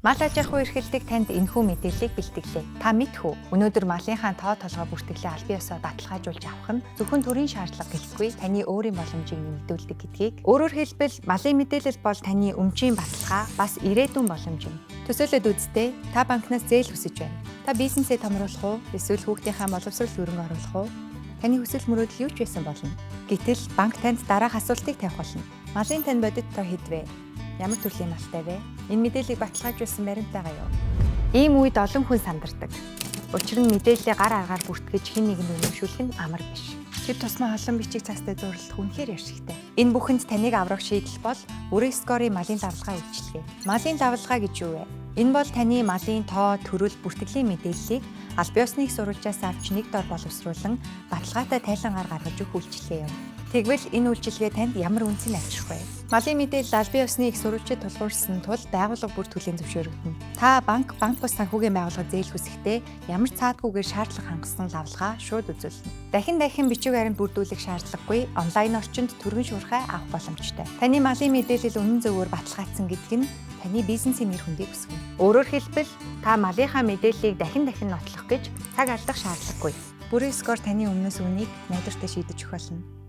Мал аж ахуй эрхлэлийг танд энэхүү мэдээллийг бэлтгэлээ. Та мэдэх үү? Өнөөдөр малынхаа тоо толгой бүртгэлээ аль биесээ баталгаажуулж авах нь зөвхөн төрийн шаардлага гэлгүй таны өөрийн боломжийг нэмэгдүүлдэг гэдгийг. Өөрөөр хэлбэл малын мэдээлэл бол таны өмчийн баталгаа бас ирээдүйн боломж юм. Төсөөлөд үзтээ та банкнаас зээл хүсэж байна. Та бизнесээ томруулах уу? Эсвэл хүүхдийнхээ боловсрол хөрөнгө оруулах уу? Таны хүсэл мөрөөдөл юу ч байсан болно. Гэтэл банк танд дараах асуултыг тавих болно. Малын тань бодит тоо хэдвэ? Ямар төрлийн малтай вэ? Энэ мэдээллийг баталгаажуулсан баримт байгаа юу? Ийм үед олон хүн сандардаг. Учир нь мэдээллээ гар аргаар бүртгэж хэн нэгэнд өнөмшүүлэх нь амар биш. Тэр тусмаа холон бичиг цастай зурлах үнэхээр яшигтай. Энэ бүхэнд таныг аврах шийдэл бол Үрескорийн малын давлгаа үйлчилгээ. Малын давлгаа гэж юу вэ? Энэ бол таны малын тоо, төрөл, бүртгэлийн мэдээллийг аль биесныг сурвалжаас авч нэг дор боловсруулан баталгаатай тайлангаар гаргаж өгөх үйлчилгээ юм. Тэгвэл энэ үйлчилгээ танд ямар үнцийг авчрах вэ? Малын мэдээлэл аль биесныг сурвалжид тулгуурсан тул байгууллага бүр төлөв зөвшөөрөгдөнө. Та банк бус санхүүгийн байгууллагад зээл хүсэхдээ ямар цаадгүйгээр шаардлага хангасан лавлгаа шууд үзүүлнэ. Дахин бичиг баримт бүрдүүлэх шаардлагагүй онлайн орчинд түргэн шуурхай авах боломжтой. Таны малын мэдээлэл үнэн зөвөөр баталгаажсан гэдэг нь таны бизнесийн нэр хүндийг өсгөнө. Өөрөөр хэлбэл та малынхаа мэдээллийг дахин нотлох гэж цаг алдах шаардлагагүй. Үрескор таны өмнөөс үнийг найдвартай шийдэж өгөх болно.